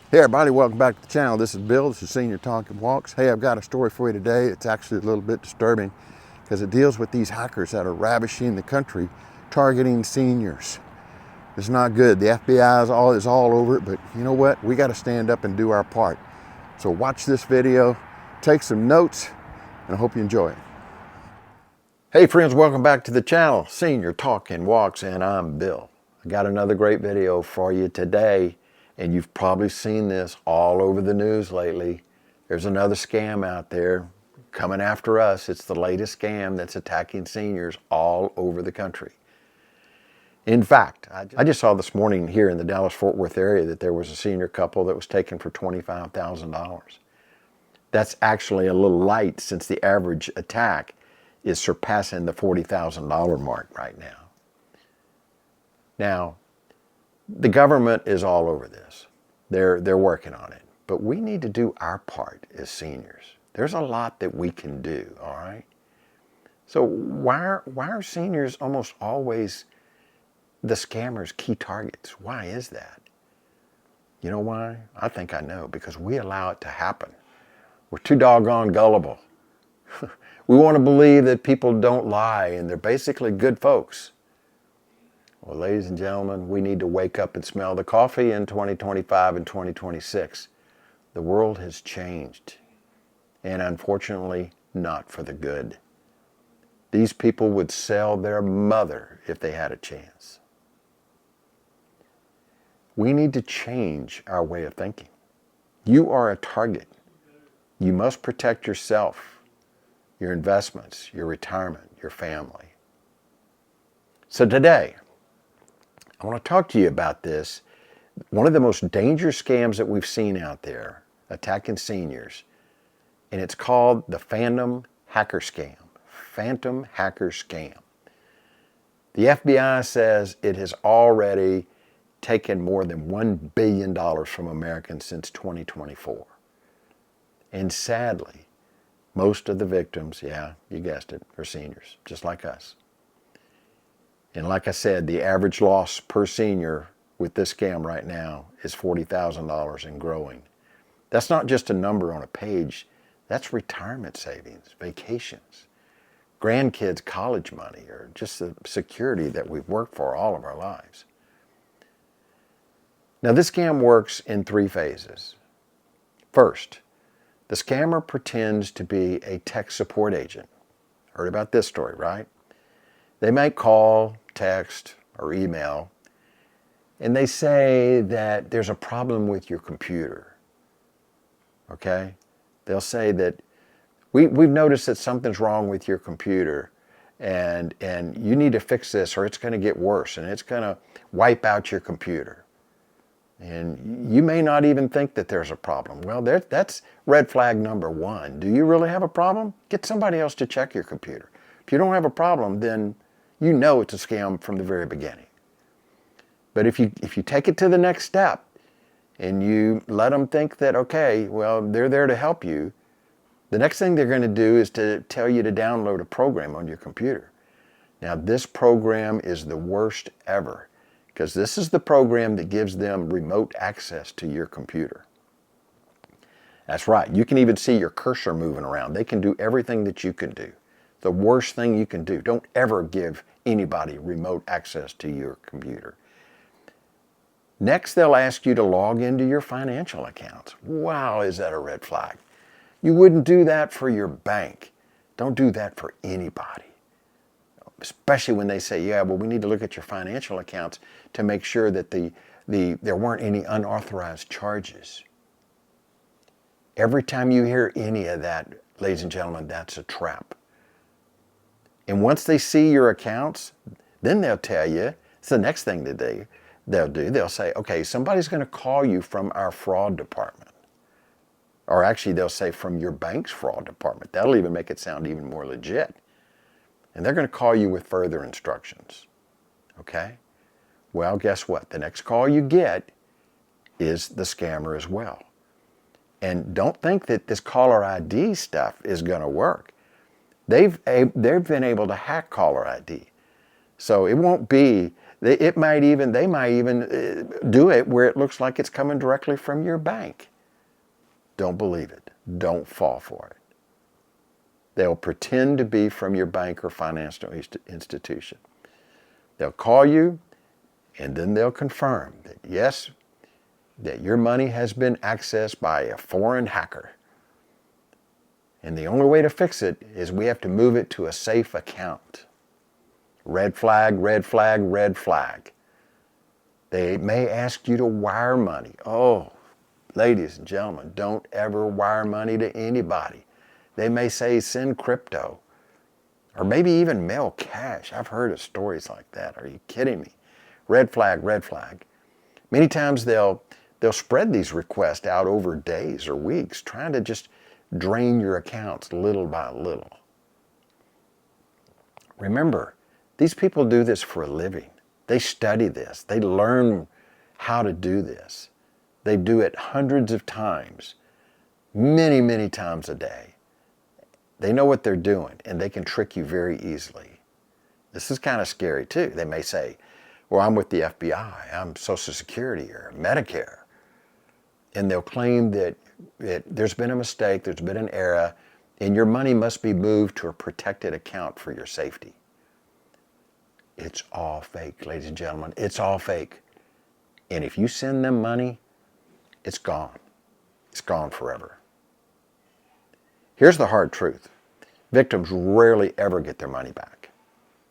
Hey everybody, welcome back to the channel. This is Bill, this is Senior Talking Walks. Hey, I've got a story for you today. It's actually a little bit disturbing because it deals with these hackers that are ravishing the country, targeting seniors. It's not good. The FBI is all over it, but you know what? We got to stand up and do our part. So watch this video, take some notes, and I hope you enjoy it. Hey friends, welcome back to the channel, Senior Talking Walks, and I'm Bill. I got another great video for you today. And you've probably seen this all over the news lately. There's another scam out there coming after us. It's the latest scam that's attacking seniors all over the country. In fact, I just saw this morning here in the Dallas-Fort Worth area that there was a senior couple that was taken for $25,000. That's actually a little light since the average attack is surpassing the $40,000 mark right now. Now, the government is all over this. They're working on it. But we need to do our part as seniors. There's a lot that we can do, all right? So why are seniors almost always the scammers' key targets? Why is that? You know why? I think I know. Because we allow it to happen. We're too doggone gullible. We want to believe that people don't lie and they're basically good folks. Well, ladies and gentlemen, we need to wake up and smell the coffee in 2025 and 2026. The world has changed, and unfortunately, not for the good. These people would sell their mother if they had a chance. We need to change our way of thinking. You are a target. You must protect yourself, your investments, your retirement, your family. So today, I want to talk to you about this. One of the most dangerous scams that we've seen out there attacking seniors, and it's called the Phantom Hacker Scam. Phantom Hacker Scam. The FBI says it has already taken more than $1 billion from Americans since 2024. And sadly, most of the victims, yeah, you guessed it, are seniors, just like us. And like I said, the average loss per senior with this scam right now is $40,000 and growing. That's not just a number on a page. That's retirement savings, vacations, grandkids' college money, or just the security that we've worked for all of our lives. Now, this scam works in 3 phases. First, the scammer pretends to be a tech support agent. Heard about this story, right? They might call, text, or email, and they say that there's a problem with your computer. Okay? They'll say that we've noticed that something's wrong with your computer, and you need to fix this or it's going to get worse and it's going to wipe out your computer. And you may not even think that there's a problem. Well, that's red flag number 1. Do you really have a problem? Get somebody else to check your computer. If you don't have a problem, then you know it's a scam from the very beginning. But if you take it to the next step and you let them think that, okay, well, they're there to help you, the next thing they're going to do is to tell you to download a program on your computer. Now, this program is the worst ever because this is the program that gives them remote access to your computer. That's right. You can even see your cursor moving around. They can do everything that you can do. The worst thing you can do. Don't ever give anybody remote access to your computer. Next, they'll ask you to log into your financial accounts. Wow, is that a red flag? You wouldn't do that for your bank. Don't do that for anybody. Especially when they say, yeah, well, we need to look at your financial accounts to make sure that there weren't any unauthorized charges. Every time you hear any of that, ladies and gentlemen, that's a trap. And once they see your accounts, then they'll tell you, it's the next thing that they'll do. They'll say, okay, somebody's going to call you from our fraud department. Or actually, they'll say from your bank's fraud department. That'll even make it sound even more legit. And they're going to call you with further instructions. Okay? Well, guess what? The next call you get is the scammer as well. And don't think that this caller ID stuff is going to work. They've been able to hack caller ID. So it won't be They might even do it where it looks like it's coming directly from your bank. Don't believe it. Don't fall for it. They'll pretend to be from your bank or financial institution. They'll call you, and then they'll confirm that, yes, that your money has been accessed by a foreign hacker. And the only way to fix it is we have to move it to a safe account. Red flag, red flag, red flag. They may ask you to wire money. Oh, ladies and gentlemen, don't ever wire money to anybody. They may say send crypto, or maybe even mail cash. I've heard of stories like that. Are you kidding me? Red flag, red flag. Many times they'll spread these requests out over days or weeks, trying to just drain your accounts little by little. Remember, these people do this for a living. They study this. They learn how to do this. They do it hundreds of times, many, many times a day. They know what they're doing, and they can trick you very easily. This is kind of scary too. They may say, well, I'm with the FBI, I'm Social Security or Medicare. And they'll claim that there's been a mistake, there's been an error, and your money must be moved to a protected account for your safety. It's all fake, ladies and gentlemen. It's all fake. And if you send them money, it's gone. It's gone forever. Here's the hard truth. Victims rarely ever get their money back.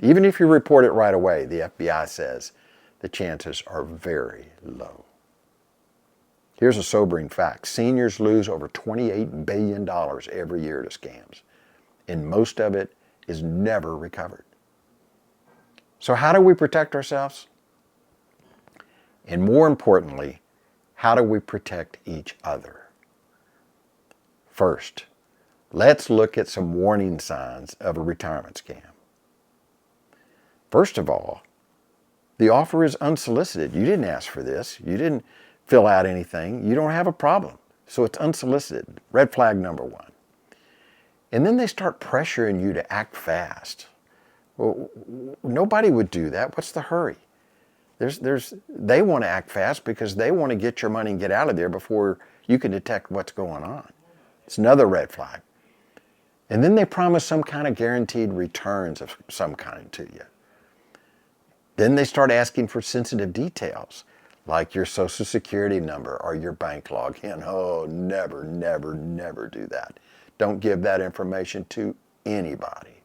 Even if you report it right away, the FBI says the chances are very low. Here's a sobering fact. Seniors lose over $28 billion every year to scams, and most of it is never recovered. So how do we protect ourselves? And more importantly, how do we protect each other? First, let's look at some warning signs of a retirement scam. First of all, the offer is unsolicited. You didn't ask for this. You didn't fill out anything. You don't have a problem. So it's unsolicited. Red flag number one. And then they start pressuring you to act fast. Well, nobody would do that. What's the hurry? They want to act fast because they want to get your money and get out of there before you can detect what's going on. It's another red flag. And then they promise some kind of guaranteed returns of some kind to you. Then they start asking for sensitive details, like your Social Security number or your bank login. Oh, never, never, never do that. Don't give that information to anybody.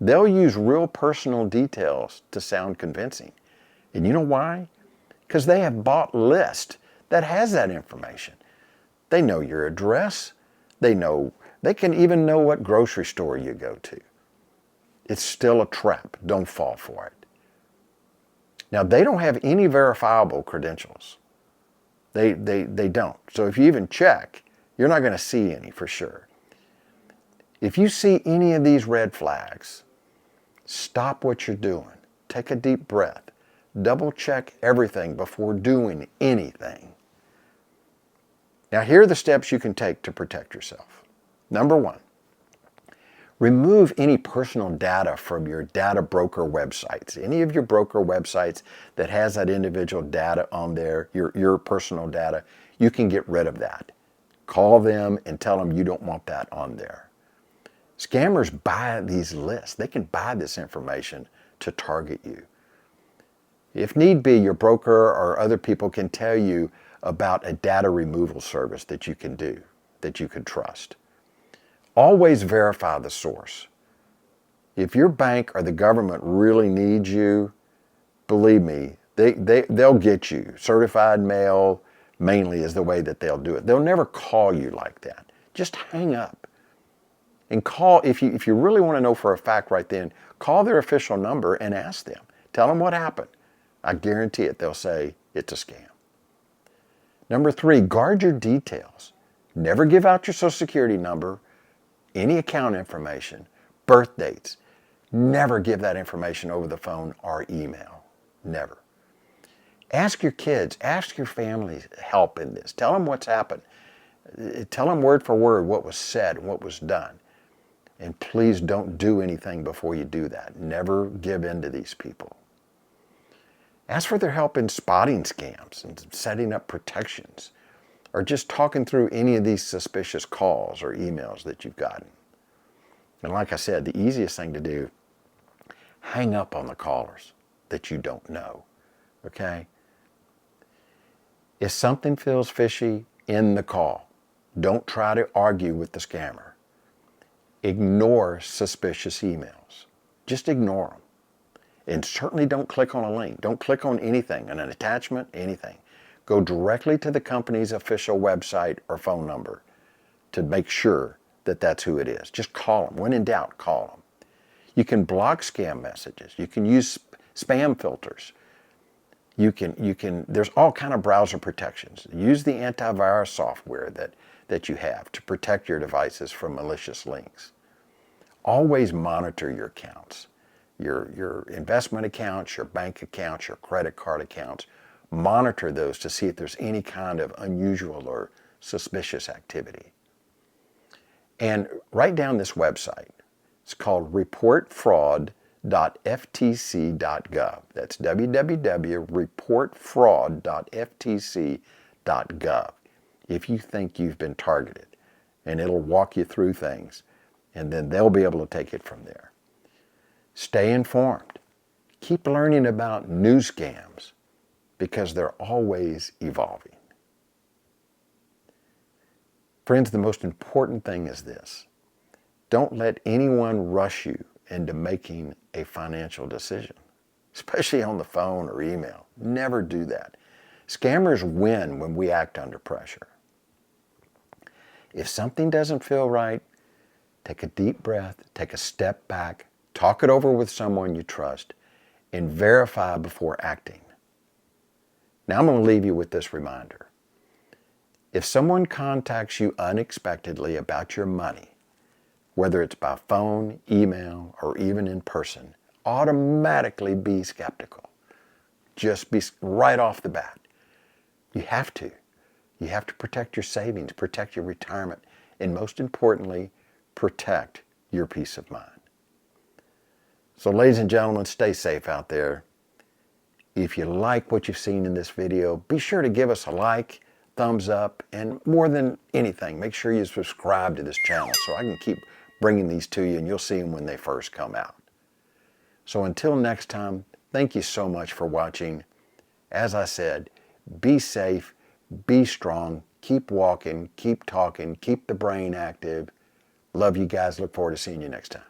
They'll use real personal details to sound convincing. And you know why? Because they have bought a list that has that information. They know your address. They can even know what grocery store you go to. It's still a trap. Don't fall for it. Now, they don't have any verifiable credentials. They don't. So if you even check, you're not going to see any for sure. If you see any of these red flags, stop what you're doing. Take a deep breath. Double check everything before doing anything. Now, here are the steps you can take to protect yourself. Number one, remove any personal data from your data broker websites. Any of your broker websites that has that individual data on there, your personal data, you can get rid of that. Call them and tell them you don't want that on there. Scammers buy these lists. They can buy this information to target you. If need be, your broker or other people can tell you about a data removal service that you can do, that you can trust. Always verify the source. If your bank or the government really needs you, believe me, they'll get you. Certified mail mainly is the way that they'll do it. They'll never call you like that. Just hang up. And call, if you really want to know for a fact right then, call their official number and ask them. Tell them what happened. I guarantee it, they'll say it's a scam. Number three, guard your details. Never give out your Social Security number, any account information, birth dates. Never give that information over the phone or email. Never. Ask your kids, ask your family help in this. Tell them what's happened. Tell them word for word what was said and what was done. And please don't do anything before you do that. Never give in to these people. Ask for their help in spotting scams and setting up protections, or just talking through any of these suspicious calls or emails that you've gotten. And like I said, the easiest thing to do, hang up on the callers that you don't know, okay? If something feels fishy, end the call. Don't try to argue with the scammer. Ignore suspicious emails. Just ignore them. And certainly don't click on a link. Don't click on anything, an attachment, anything. Go directly to the company's official website or phone number to make sure that that's who it is. Just call them. When in doubt, call them. You can block scam messages. You can use spam filters. There's all kind of browser protections. Use the antivirus software that you have to protect your devices from malicious links. Always monitor your accounts, your investment accounts, your bank accounts, your credit card accounts. Monitor those to see if there's any kind of unusual or suspicious activity. And write down this website. It's called reportfraud.ftc.gov. That's www.reportfraud.ftc.gov if you think you've been targeted. And it'll walk you through things, and then they'll be able to take it from there. Stay informed. Keep learning about new scams because they're always evolving. Friends, the most important thing is this. Don't let anyone rush you into making a financial decision, especially on the phone or email. Never do that. Scammers win when we act under pressure. If something doesn't feel right, take a deep breath, take a step back, talk it over with someone you trust, and verify before acting. Now I'm going to leave you with this reminder. If someone contacts you unexpectedly about your money, whether it's by phone, email, or even in person, automatically be skeptical. Just be right off the bat. You have to. You have to protect your savings, protect your retirement, and most importantly, protect your peace of mind. So ladies and gentlemen, stay safe out there. If you like what you've seen in this video, be sure to give us a like, thumbs up, and more than anything, make sure you subscribe to this channel so I can keep bringing these to you, and you'll see them when they first come out. So until next time, thank you so much for watching. As I said, be safe, be strong, keep walking, keep talking, keep the brain active. Love you guys. Look forward to seeing you next time.